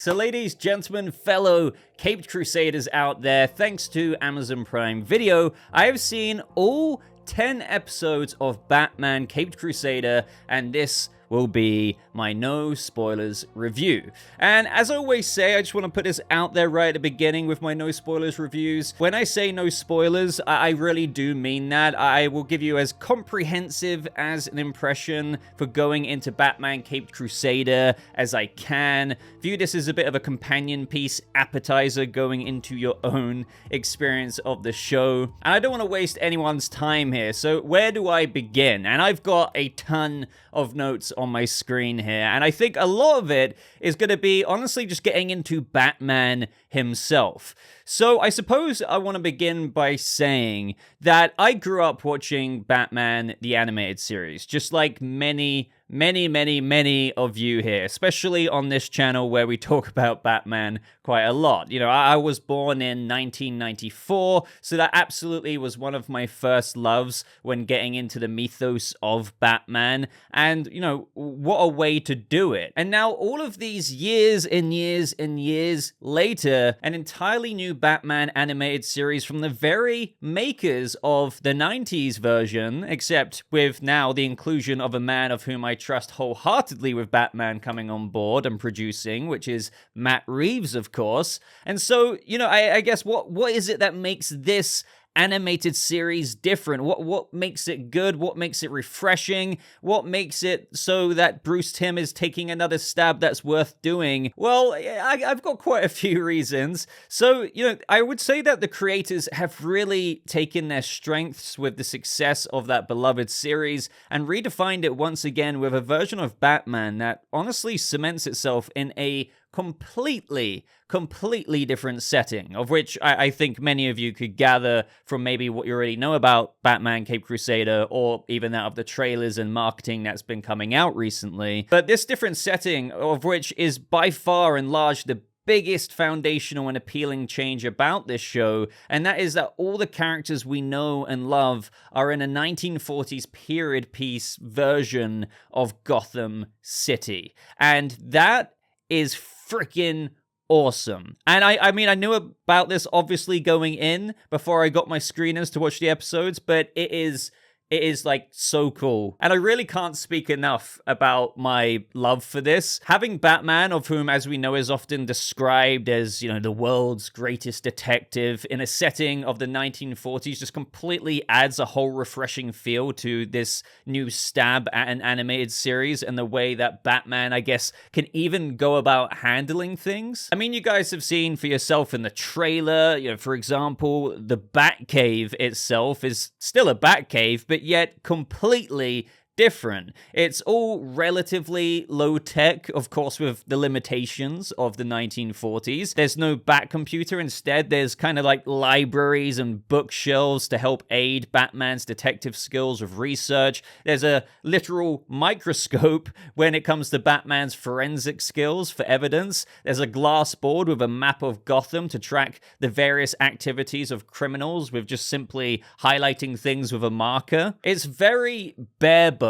So ladies, gentlemen, fellow Caped Crusaders out there, thanks to Amazon Prime Video, I have seen all 10 episodes of Batman Caped Crusader, and this will be my no spoilers review. And as I always say, I just want to put this out there right at the beginning with my no spoilers reviews. When I say no spoilers, I really do mean that. I will give you as comprehensive as an impression for going into Batman Caped Crusader as I can. View this as a bit of a companion piece, appetizer going into your own experience of the show. And I don't want to waste anyone's time here, so where do I begin? And I've got a ton of notes on my screen here, and I think a lot of it is going to be honestly just getting into Batman himself. So I suppose I want to begin by saying that I grew up watching Batman the animated series, just like many of you here, especially on this channel where we talk about Batman quite a lot. You know, I was born in 1994, so that absolutely was one of my first loves when getting into the mythos of Batman, and, you know, what a way to do it. And now all of these years and years and years later, an entirely new Batman animated series from the very makers of the 90s version, except with now the inclusion of a man of whom I trust wholeheartedly with Batman coming on board and producing, which is Matt Reeves, of course. And so, you know, I guess what is it that makes this animated series different? What makes it good? What makes it refreshing? What makes it so that Bruce Timm is taking another stab that's worth doing? Well, I've got quite a few reasons. So, you know, I would say that the creators have really taken their strengths with the success of that beloved series and redefined it once again with a version of Batman that honestly cements itself in a completely different setting, of which I think many of you could gather from maybe what you already know about Batman Caped Crusader, or even out of the trailers and marketing that's been coming out recently. But this different setting, of which is by far and large the biggest foundational and appealing change about this show, and that is that all the characters we know and love are in a 1940s period piece version of Gotham City. And that is freaking awesome. And I mean, I knew about this obviously going in before I got my screeners to watch the episodes, but it is like so cool. And I really can't speak enough about my love for this. Having Batman, of whom, as we know, is often described as, you know, the world's greatest detective in a setting of the 1940s, just completely adds a whole refreshing feel to this new stab at an animated series and the way that Batman, I guess, can even go about handling things. I mean, you guys have seen for yourself in the trailer, you know, for example, the Batcave itself is still a Batcave, but yet completely different. It's all relatively low tech, of course, with the limitations of the 1940s. There's no Bat computer. Instead, there's kind of like libraries and bookshelves to help aid Batman's detective skills with research. There's a literal microscope when it comes to Batman's forensic skills for evidence. There's a glass board with a map of Gotham to track the various activities of criminals with just simply highlighting things with a marker. It's very bare bones,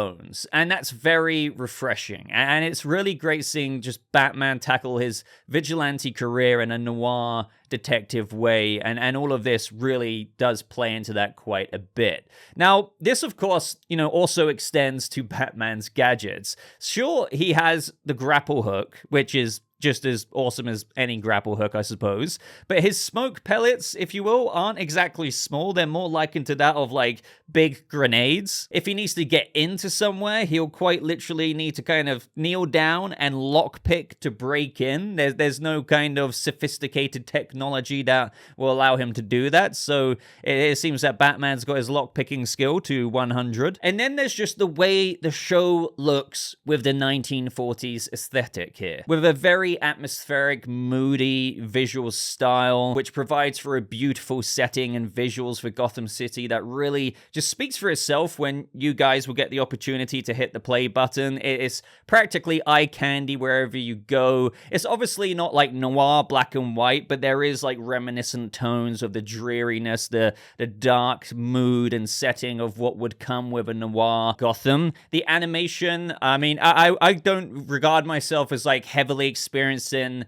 and that's very refreshing. And it's really great seeing just Batman tackle his vigilante career in a noir detective way, and all of this really does play into that quite a bit. Now, this, of course, you know, also extends to Batman's gadgets. Sure, he has the grapple hook, which is just as awesome as any grapple hook, I suppose. But his smoke pellets, if you will, aren't exactly small. They're more likened to that of, like, big grenades. If he needs to get into somewhere, he'll quite literally need to kind of kneel down and lockpick to break in. There's no kind of sophisticated technology that will allow him to do that. So it seems that Batman's got his lockpicking skill to 100. And then there's just the way the show looks with the 1940s aesthetic here, with a very atmospheric, moody visual style, which provides for a beautiful setting and visuals for Gotham City that really just speaks for itself when you guys will get the opportunity to hit the play button. It's practically eye candy wherever you go. It's obviously not like noir black and white, but there is like reminiscent tones of the dreariness, the dark mood and setting of what would come with a noir Gotham. The animation, I mean, I don't regard myself as like heavily experienced experiencing,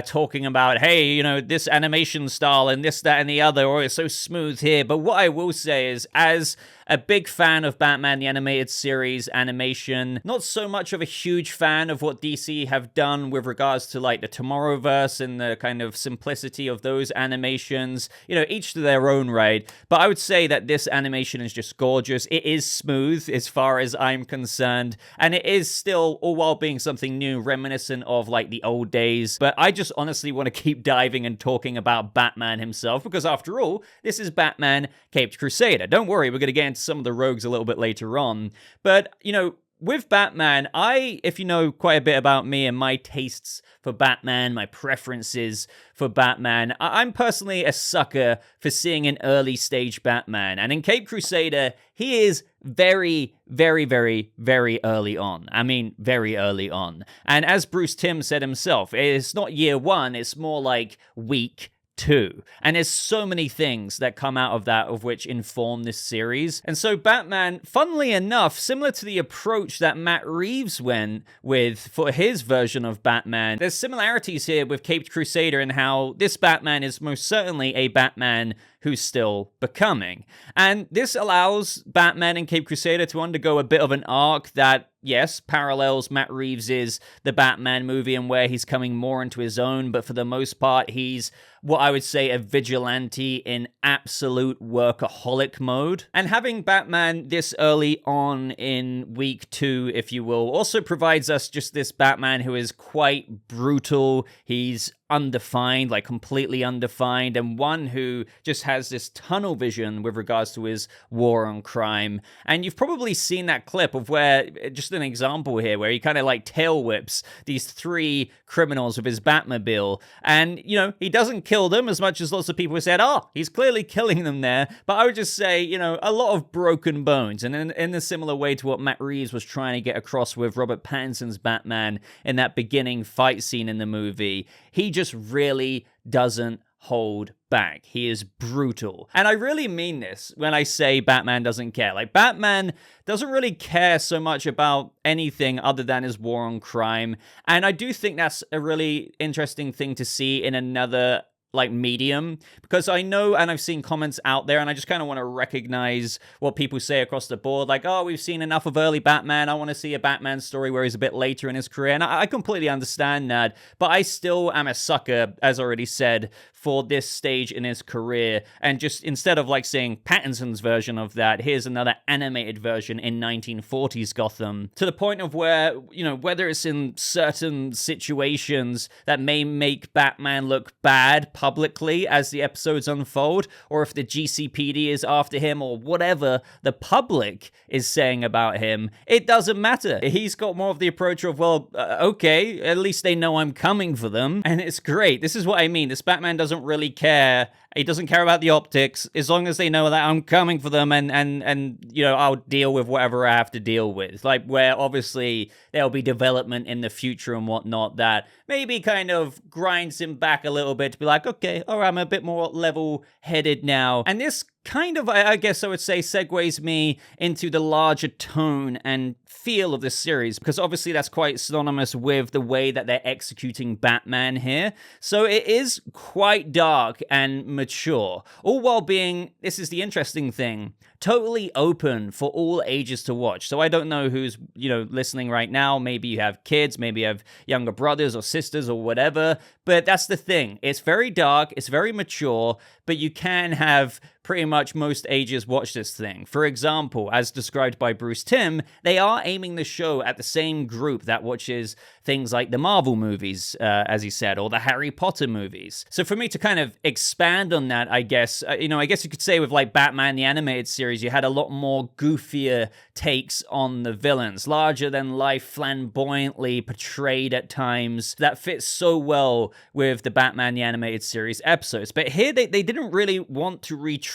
talking about, hey, you know, this animation style and this, that, and the other, or it's so smooth here. But what I will say is, as a big fan of Batman the Animated Series animation, not so much of a huge fan of what DC have done with regards to like the Tomorrowverse and the kind of simplicity of those animations, you know, each to their own right. But I would say that this animation is just gorgeous. It is smooth as far as I'm concerned, and it is still, all while being something new, reminiscent of like the old days. But I just honestly want to keep diving and talking about Batman himself, because after all, this is Batman Caped Crusader. Don't worry, we're going to get into some of the rogues a little bit later on. But, you know, with Batman, if you know quite a bit about me and my tastes for Batman, my preferences for Batman, I'm personally a sucker for seeing an early stage Batman. And in Caped Crusader, he is very, very, very, very early on. I mean, very early on. And as Bruce Timm said himself, it's not year one, it's more like week 2. And there's so many things that come out of that, of which inform this series. And so Batman, funnily enough, similar to the approach that Matt Reeves went with for his version of Batman, there's similarities here with Caped Crusader in how this Batman is most certainly a Batman who's still becoming. And this allows Batman and Caped Crusader to undergo a bit of an arc that, yes, parallels Matt Reeves' The Batman movie and where he's coming more into his own, but for the most part, he's what I would say a vigilante in absolute workaholic mode. And having Batman this early on in week 2, if you will, also provides us just this Batman who is quite brutal. He's undefined, like completely undefined, and one who just has this tunnel vision with regards to his war on crime. And you've probably seen that clip of where, just an example here, where he kind of like tail whips these 3 criminals with his Batmobile. And, you know, he doesn't kill them as much as lots of people said, oh, he's clearly killing them there. But I would just say, you know, a lot of broken bones. And in a similar way to what Matt Reeves was trying to get across with Robert Pattinson's Batman in that beginning fight scene in the movie, he just really doesn't hold back. He is brutal. And I really mean this when I say Batman doesn't care. Like, Batman doesn't really care so much about anything other than his war on crime. And I do think that's a really interesting thing to see in another like medium, because I know, and I've seen comments out there, and I just kind of want to recognize what people say across the board, like, oh, we've seen enough of early Batman, I want to see a Batman story where he's a bit later in his career, and I completely understand that, but I still am a sucker, as already said, for this stage in his career, and just instead of like saying Pattinson's version of that, here's another animated version in 1940s Gotham, to the point of where, you know, whether it's in certain situations that may make Batman look bad publicly as the episodes unfold, or if the GCPD is after him, or whatever the public is saying about him, it doesn't matter. He's got more of the approach of, well, okay, at least they know I'm coming for them, and it's great. This is what I mean. This Batman doesn't really care. He doesn't care about the optics, as long as they know that I'm coming for them, and you know, I'll deal with whatever I have to deal with. Like, where obviously there'll be development in the future and whatnot that maybe kind of grinds him back a little bit to be like, okay, all right, I'm a bit more level-headed now. And this kind of, I guess I would say, segues me into the larger tone and feel of this series, because obviously that's quite synonymous with the way that they're executing Batman here. So it is quite dark and mature, all while being, this is the interesting thing, totally open for all ages to watch. So I don't know who's, you know, listening right now. Maybe you have kids, maybe you have younger brothers or sisters or whatever, but that's the thing. It's very dark, it's very mature, but you can have pretty much most ages watch this thing. For example, as described by Bruce Timm, they are aiming the show at the same group that watches things like the Marvel movies, as he said, or the Harry Potter movies. So for me to kind of expand on that, I guess, you know, I guess you could say with like Batman the Animated Series, you had a lot more goofier takes on the villains, larger than life, flamboyantly portrayed at times, that fits so well with the Batman the Animated Series episodes. But here they didn't really want to retread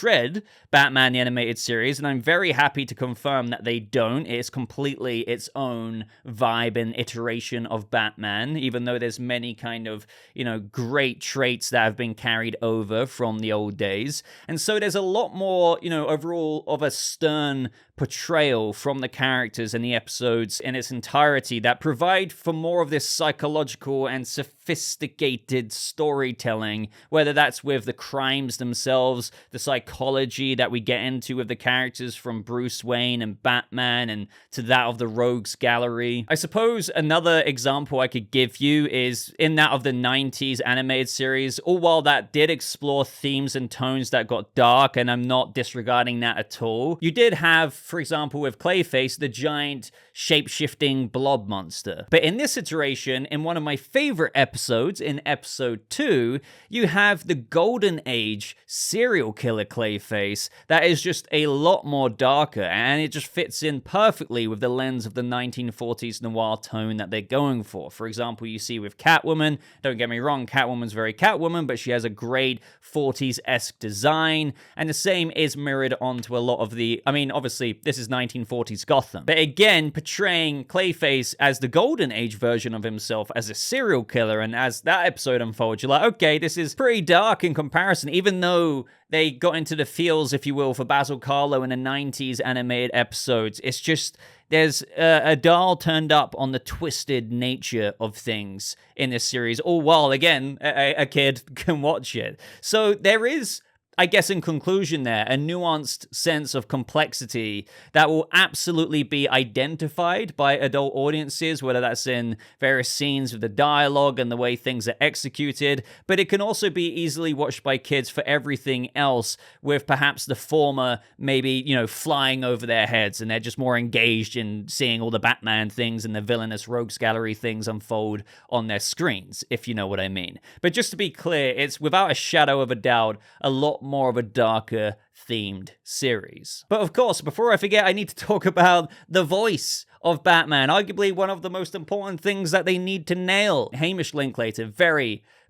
Batman the Animated Series, and I'm very happy to confirm that they don't. It's completely its own vibe and iteration of Batman, even though there's many kind of, you know, great traits that have been carried over from the old days. And so there's a lot more, you know, overall of a stern portrayal from the characters and the episodes in its entirety that provide for more of this psychological and sophisticated storytelling, whether that's with the crimes themselves, the psychology that we get into with the characters from Bruce Wayne and Batman, and to that of the Rogues Gallery. I suppose another example I could give you is in that of the 90s animated series. All while that did explore themes and tones that got dark, and I'm not disregarding that at all, you did have, for example, with Clayface, the giant shape-shifting blob monster. But in this iteration, in one of my favorite episodes, in episode 2, you have the Golden Age serial killer Clayface that is just a lot more darker, and it just fits in perfectly with the lens of the 1940s noir tone that they're going for. For example, you see with Catwoman, don't get me wrong, Catwoman's very Catwoman, but she has a great 40s-esque design, and the same is mirrored onto a lot of the, I mean, obviously, this is 1940s Gotham. But again, portraying Clayface as the Golden Age version of himself as a serial killer, and as that episode unfolds, you're like, okay, this is pretty dark in comparison, even though they got into the feels, if you will, for Basil Karlo in the 90s animated episodes. It's just, there's a dial turned up on the twisted nature of things in this series, all while, again, a kid can watch it. So there is, I guess in conclusion there, a nuanced sense of complexity that will absolutely be identified by adult audiences, whether that's in various scenes with the dialogue and the way things are executed, but it can also be easily watched by kids for everything else, with perhaps the former maybe, you know, flying over their heads, and they're just more engaged in seeing all the Batman things and the villainous Rogues Gallery things unfold on their screens, if you know what I mean. But just to be clear, it's without a shadow of a doubt a lot more of a darker themed series. But of course, before I forget, I need to talk about the voice of Batman, arguably one of the most important things that they need to nail. Hamishlinklater,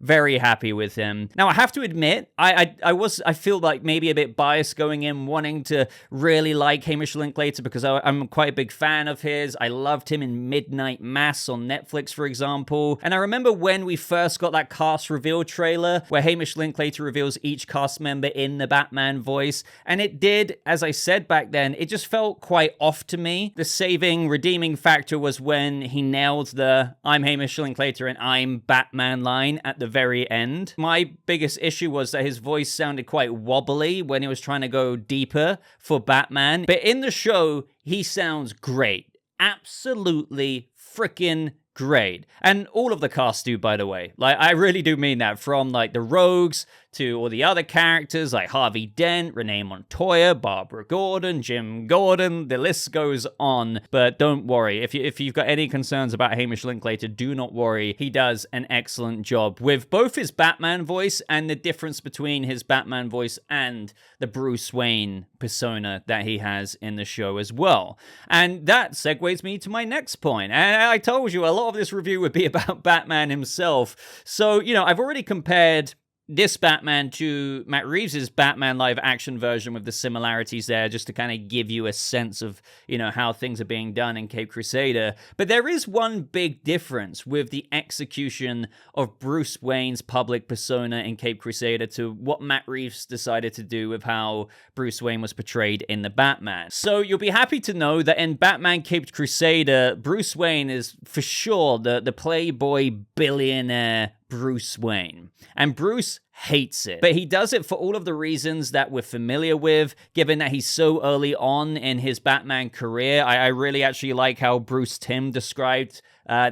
very happy with him. Now, I have to admit, I feel like maybe a bit biased going in, wanting to really like Hamishlinklater because I'm quite a big fan of his. I loved him in Midnight Mass on Netflix, for example. And I remember when we first got that cast reveal trailer where Hamishlinklater reveals each cast member in the Batman voice. And it did, as I said back then, it just felt quite off to me. The redeeming factor was when he nailed the I'm Hamishlinklater and I'm Batman line at the very end. My biggest issue was that his voice sounded quite wobbly when he was trying to go deeper for Batman. But in the show, he sounds great. Absolutely freaking great. And all of the cast do, by the way. Like, I really do mean that. From, like, the Rogues to all the other characters like Harvey Dent, Renee Montoya, Barbara Gordon, Jim Gordon, the list goes on. But don't worry, if you've got any concerns about Hamishlinklater, do not worry. He does an excellent job with both his Batman voice and the difference between his Batman voice and the Bruce Wayne persona that he has in the show as well. And that segues me to my next point. And I told you a lot of this review would be about Batman himself. So, you know, I've already compared this Batman to Matt Reeves' Batman live action version with the similarities there, just to kind of give you a sense of, you know, how things are being done in Caped Crusader. But there is one big difference with the execution of Bruce Wayne's public persona in Caped Crusader to what Matt Reeves decided to do with how Bruce Wayne was portrayed in the Batman. So you'll be happy to know that in Batman Caped Crusader, Bruce Wayne is for sure the playboy billionaire Bruce Wayne. And Bruce hates it. But he does it for all of the reasons that we're familiar with, given that he's so early on in his Batman career. I really actually like how Bruce Timm described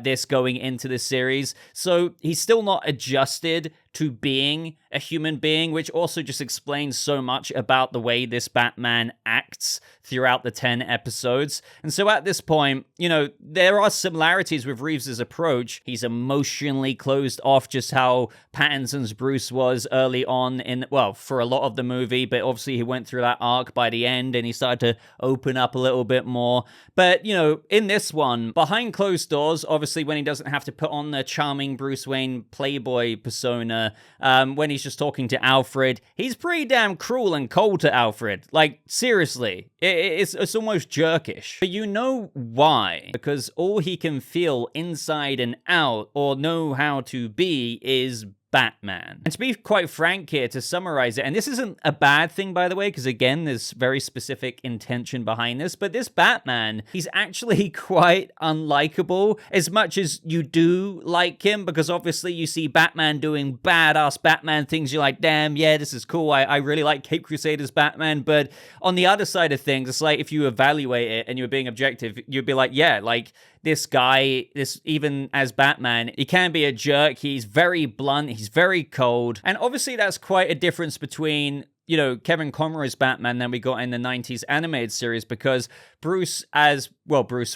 this going into the series. So he's still not adjusted to being a human being, which also just explains so much about the way this Batman acts throughout the 10 episodes. And so at this point, you know, there are similarities with Reeves' approach. He's emotionally closed off, just how Pattinson's Bruce was early on in, well, for a lot of the movie, but obviously he went through that arc by the end and he started to open up a little bit more. But, you know, in this one, behind closed doors, obviously when he doesn't have to put on the charming Bruce Wayne playboy persona, when he's just talking to Alfred, he's pretty damn cruel and cold to Alfred. Like, seriously, it's almost jerkish. But you know why? Because all he can feel inside and out, or know how to be, is Batman. And to be quite frank here, to summarize it, and this isn't a bad thing, by the way, because again, there's very specific intention behind this, but this Batman, he's actually quite unlikable as much as you do like him, because obviously you see Batman doing badass Batman things. You're like, damn, yeah, this is cool. I really like Caped Crusader's Batman. But on the other side of things, it's like if you evaluate it and you're being objective, you'd be like, yeah, like this guy, even as Batman, he can be a jerk. He's very blunt. He's very cold. And obviously that's quite a difference between, you know, Kevin Conroy's Batman that we got in the 90s animated series, because Bruce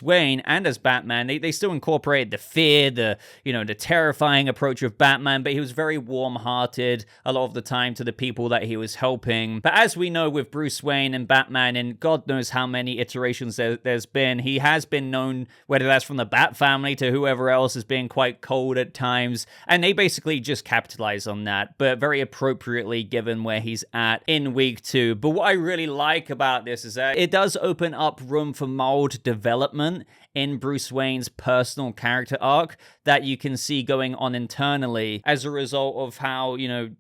Wayne and as Batman, they still incorporated the fear, the terrifying approach of Batman, but he was very warm-hearted a lot of the time to the people that he was helping. But as we know with Bruce Wayne and Batman, and God knows how many iterations there's been, he has been known, whether that's from the Bat family to whoever else, as being quite cold at times, and they basically just capitalize on that, but very appropriately given where he's at in week 2. But what I really like about this is that it does open up room for mild development in Bruce Wayne's personal character arc that you can see going on internally as a result of how,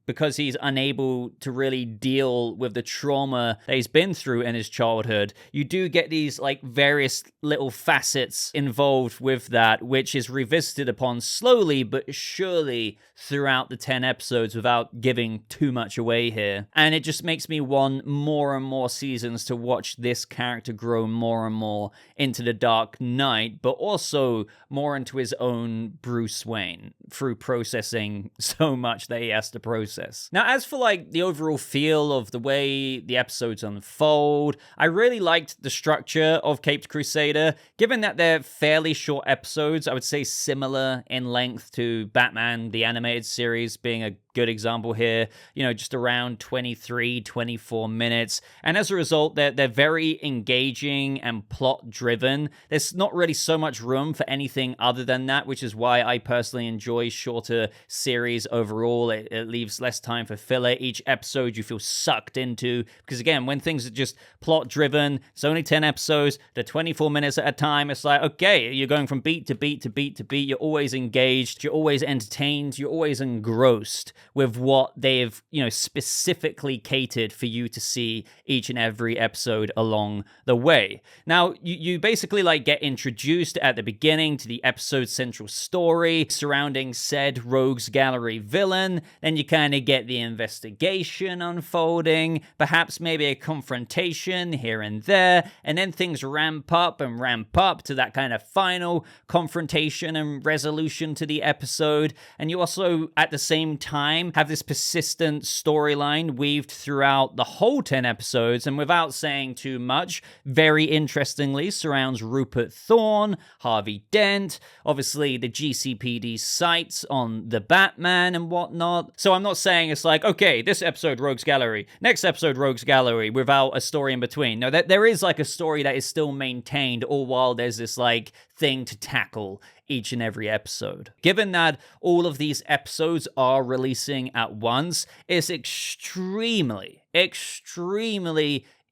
because he's unable to really deal with the trauma that he's been through in his childhood, you do get these like various little facets involved with that, which is revisited upon slowly but surely throughout the 10 episodes without giving too much away here. And it just makes me want more and more seasons to watch this character grow more and more into the Dark Knight, but also more into his own Bruce Wayne through processing so much that he has to process. Now, as for like the overall feel of the way the episodes unfold, I really liked the structure of Caped Crusader. Given that they're fairly short episodes, I would say similar in length to Batman, the animated series, being a good example here, just around 23, 24 minutes. And as a result, they're very engaging and plot driven. There's not really so much room for anything other than that, which is why I personally enjoy shorter series overall. It leaves less time for filler. Each episode you feel sucked into, because again, when things are just plot driven, it's only 10 episodes, they're 24 minutes at a time. It's like, okay, you're going from beat to beat to beat to beat. You're always engaged. You're always entertained. You're always engrossed with what they've, specifically catered for you to see each and every episode along the way. Now, you basically like get introduced at the beginning to the episode's central story surrounding said rogues gallery villain. Then you kind of get the investigation unfolding, perhaps maybe a confrontation here and there, and then things ramp up to that kind of final confrontation and resolution to the episode. And you also, at the same time, have this persistent storyline weaved throughout the whole 10 episodes, and without saying too much, very interestingly surrounds Rupert Thorne, Harvey Dent, obviously the GCPD sights on the Batman and whatnot. So I'm not saying it's like, okay, this episode Rogues Gallery, next episode Rogues Gallery, without a story in between. No, there is like a story that is still maintained, all while there's this like thing to tackle each and every episode. Given that all of these episodes are releasing at once, it's extremely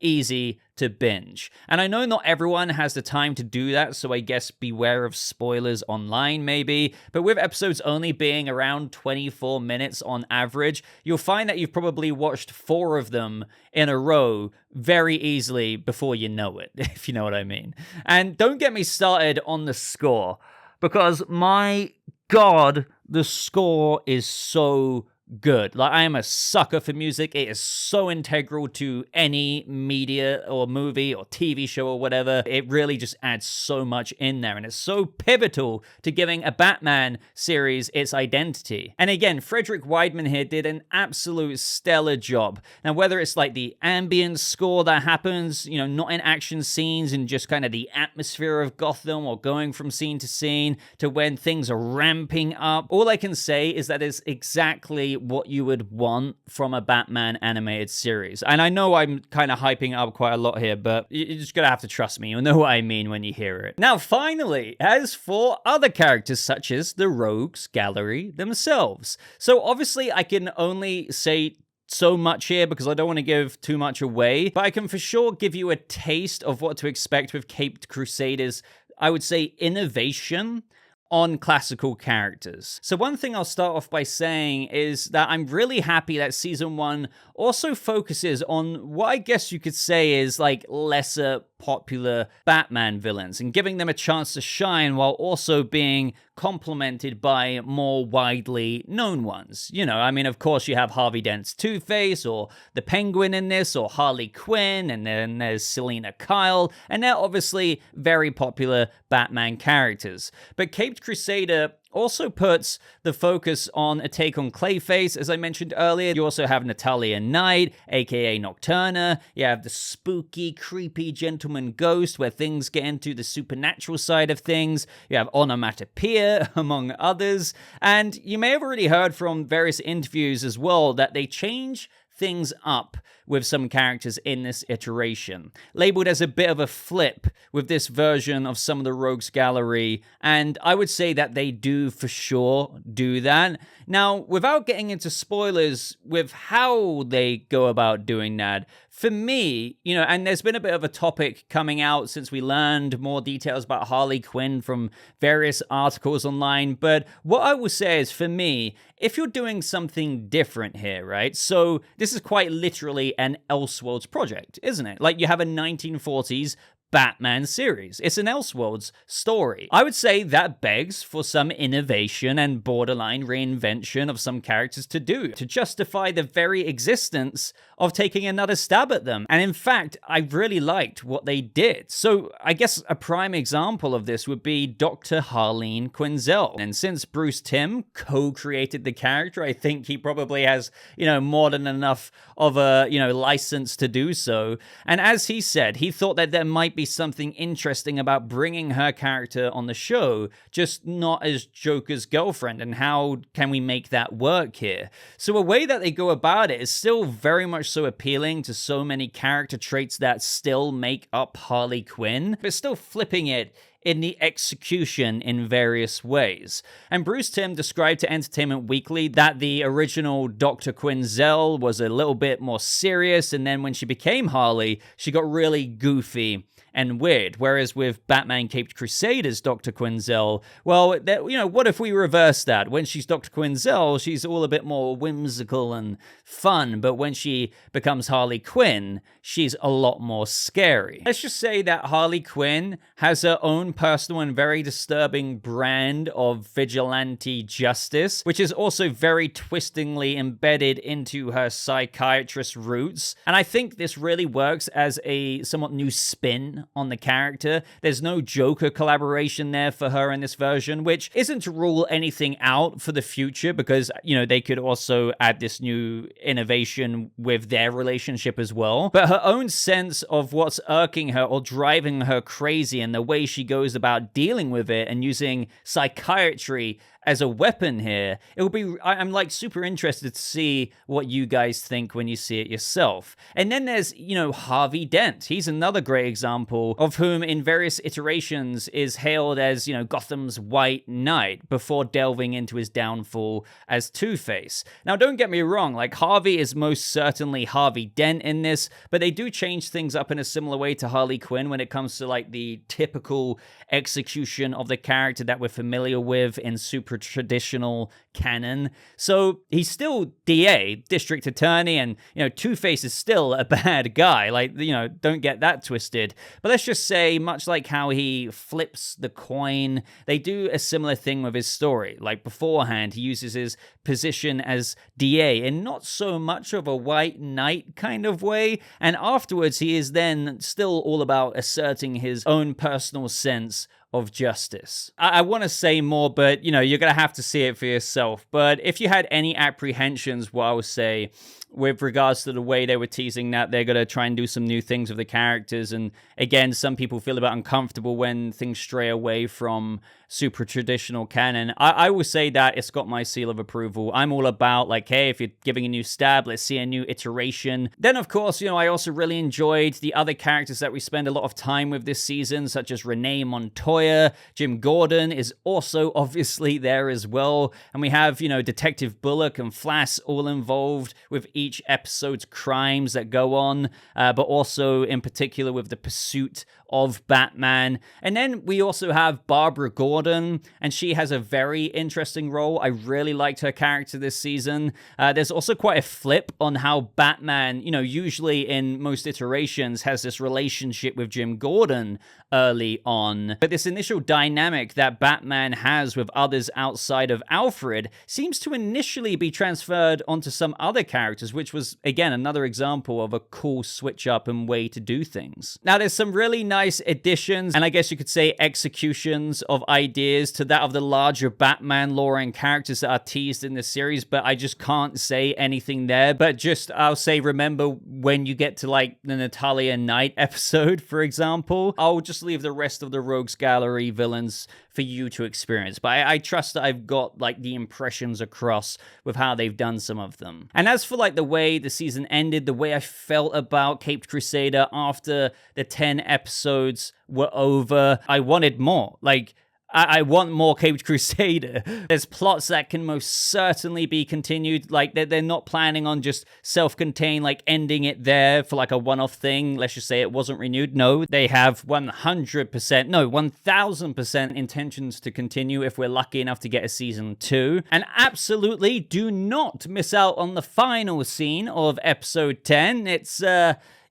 easy to binge. And I know not everyone has the time to do that, so I guess beware of spoilers online maybe, but with episodes only being around 24 minutes on average, you'll find that you've probably watched 4 of them in a row very easily before you know it, if you know what I mean. And don't get me started on the score, because my God, the score is so good. Like, I am a sucker for music. It is so integral to any media or movie or TV show or whatever. It really just adds so much in there, and it's so pivotal to giving a Batman series its identity. And again, Frederick Wideman here did an absolute stellar job. Now, whether it's like the ambient score that happens, not in action scenes and just kind of the atmosphere of Gotham, or going from scene to scene to when things are ramping up, all I can say is that it's exactly what you would want from a Batman animated series. And I know I'm kind of hyping up quite a lot here, but you're just gonna have to trust me. You'll know what I mean when you hear it. Now, finally, as for other characters such as the Rogues Gallery themselves. So obviously I can only say so much here because I don't want to give too much away, but I can for sure give you a taste of what to expect with Caped Crusaders, I would say, innovation on classical characters. So one thing I'll start off by saying is that I'm really happy that season 1 also focuses on what I guess you could say is like lesser popular Batman villains and giving them a chance to shine while also being complemented by more widely known ones. You know, I mean, of course you have Harvey Dent Two-Face or the Penguin in this, or Harley Quinn, and then there's Selina Kyle, and they're obviously very popular Batman characters. But Caped Crusader also puts the focus on a take on Clayface, as I mentioned earlier. You also have Natalia Knight, aka Nocturna. You have the spooky, creepy gentleman ghost, where things get into the supernatural side of things. You have Onomatopoeia, among others. And you may have already heard from various interviews as well that they change things up with some characters in this iteration, labeled as a bit of a flip with this version of some of the Rogues Gallery, and I would say that they do for sure do that. Now, without getting into spoilers with how they go about doing that, for me, you know, and there's been a bit of a topic coming out since we learned more details about Harley Quinn from various articles online, but what I will say is, for me, if you're doing something different here, right? So this is quite literally an Elseworlds project, isn't it? Like, you have a 1940s Batman series. It's an Elseworlds story. I would say that begs for some innovation and borderline reinvention of some characters to do, to justify the very existence of taking another stab at them. And in fact, I really liked what they did. So I guess a prime example of this would be Dr. Harleen Quinzel. And since Bruce Timm co-created the character, I think he probably has, you know, more than enough of a, you know, license to do so. And as he said, he thought that there might be something interesting about bringing her character on the show, just not as Joker's girlfriend, and how can we make that work here? So a way that they go about it is still very much so appealing to so many character traits that still make up Harley Quinn, but still flipping it in the execution in various ways. And Bruce Timm described to Entertainment Weekly that the original Dr. Quinzel was a little bit more serious, and then when she became Harley, she got really goofy and weird. Whereas with Batman Caped Crusader's Dr. Quinzel, well, you know, what if we reverse that? When she's Dr. Quinzel, she's all a bit more whimsical and fun, but when she becomes Harley Quinn, she's a lot more scary. Let's just say that Harley Quinn has her own personal and very disturbing brand of vigilante justice, which is also very twistingly embedded into her psychiatrist roots. And I think this really works as a somewhat new spin on the character. There's no Joker collaboration there for her in this version, which isn't to rule anything out for the future, because, you know, they could also add this new innovation with their relationship as well. But her own sense of what's irking her or driving her crazy, and the way she goes about dealing with it and using psychiatry as a weapon here, it will be, I'm like super interested to see what you guys think when you see it yourself. And then there's, you know, Harvey Dent. He's another great example of whom in various iterations is hailed as, you know, Gotham's White Knight before delving into his downfall as Two-Face. Now, don't get me wrong, like, Harvey is most certainly Harvey Dent in this, but they do change things up in a similar way to Harley Quinn when it comes to, like, the typical execution of the character that we're familiar with in super traditional canon. So he's still DA, District Attorney, and, you know, Two-Face is still a bad guy. Like, you know, don't get that twisted. But let's just say, much like how he flips the coin, they do a similar thing with his story. Like, beforehand, he uses his position as DA in not so much of a white knight kind of way, and afterwards he is then still all about asserting his own personal sense of justice. I want to say more, but, you know, you're going to have to see it for yourself. But if you had any apprehensions, what I would say with regards to the way they were teasing that they're going to try and do some new things with the characters, and again, some people feel a bit uncomfortable when things stray away from super traditional canon, I will say that it's got my seal of approval. I'm all about, like, hey, if you're giving a new stab, let's see a new iteration. Then, of course, you know, I also really enjoyed the other characters that we spend a lot of time with this season, such as Renee Montoya, lawyer. Jim Gordon is also obviously there as well. And we have, Detective Bullock and Flass all involved with each episode's crimes that go on, but also in particular with the pursuit of Batman. And then we also have Barbara Gordon, and she has a very interesting role. I really liked her character this season. There's also quite a flip on how Batman, usually in most iterations has this relationship with Jim Gordon early on. But this initial dynamic that Batman has with others outside of Alfred seems to initially be transferred onto some other characters, which was, again, another example of a cool switch up and way to do things. Now, there's some really nice additions, and I guess you could say executions of ideas to that of the larger Batman lore and characters that are teased in this series, but I just can't say anything there. But just, I'll say, remember when you get to like the Natalia Knight episode, for example, I'll just leave the rest of the Rogues Gallery villains for you to experience. But I trust that I've got like the impressions across with how they've done some of them. And as for like the way the season ended, the way I felt about Caped Crusader after the 10 episodes were over, I wanted more. Like, I want more Caped Crusader. There's plots that can most certainly be continued. Like, they're not planning on just self-contained, like, ending it there for, like, a one-off thing. Let's just say it wasn't renewed. No, they have 1,000% intentions to continue if we're lucky enough to get a season 2. And absolutely do not miss out on the final scene of episode 10. It's,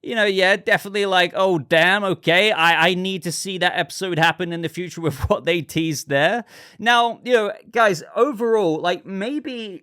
definitely like, oh, damn, okay, I need to see that episode happen in the future with what they teased there. Now, guys, overall, like, maybe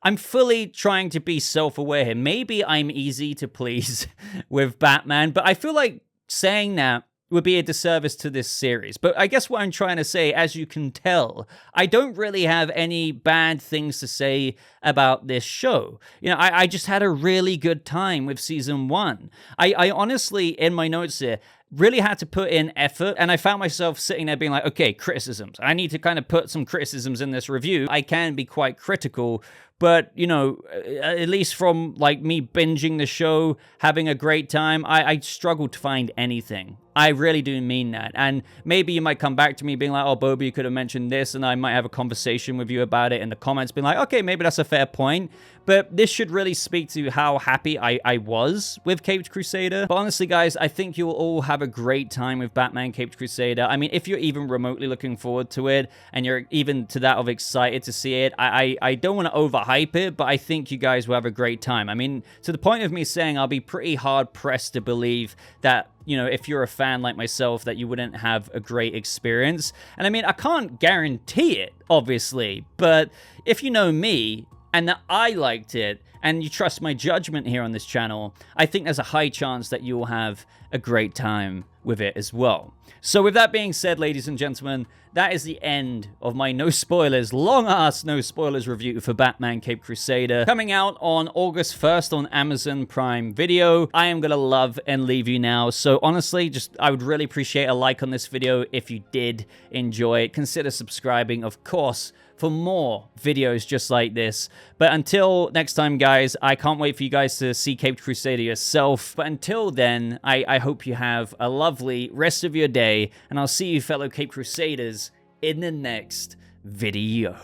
I'm fully trying to be self-aware here. Maybe I'm easy to please with Batman, but I feel like saying that would be a disservice to this series. But I guess what I'm trying to say, as you can tell, I don't really have any bad things to say about this show. I just had a really good time with season 1. I honestly, in my notes here, really had to put in effort, and I found myself sitting there being like, okay, criticisms. I need to kind of put some criticisms in this review. I can be quite critical, but, at least from, like, me binging the show, having a great time, I struggled to find anything. I really do mean that. And maybe you might come back to me being like, oh, Bobby, you could have mentioned this, and I might have a conversation with you about it in the comments, being like, okay, maybe that's a fair point. But this should really speak to how happy I was with Caped Crusader. But honestly, guys, I think you'll all have a great time with Batman Caped Crusader. I mean, if you're even remotely looking forward to it, and you're even to that of excited to see it, I don't want to overhype it, but I think you guys will have a great time. I mean, to the point of me saying I'll be pretty hard-pressed to believe that, if you're a fan like myself, that you wouldn't have a great experience. And I mean, I can't guarantee it, obviously, but if you know me, and that I liked it, and you trust my judgment here on this channel, I think there's a high chance that you'll have a great time with it as well. So with that being said, ladies and gentlemen, that is the end of my no spoilers, long-ass no spoilers review for Batman Caped Crusader, coming out on August 1st on Amazon Prime Video. I am gonna love and leave you now. So honestly, I would really appreciate a like on this video if you did enjoy it. Consider subscribing, of course, for more videos just like this. But until next time, guys, I can't wait for you guys to see Caped Crusader yourself. But until then, I hope you have a lovely rest of your day, and I'll see you fellow Caped Crusaders in the next video.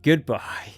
Goodbye.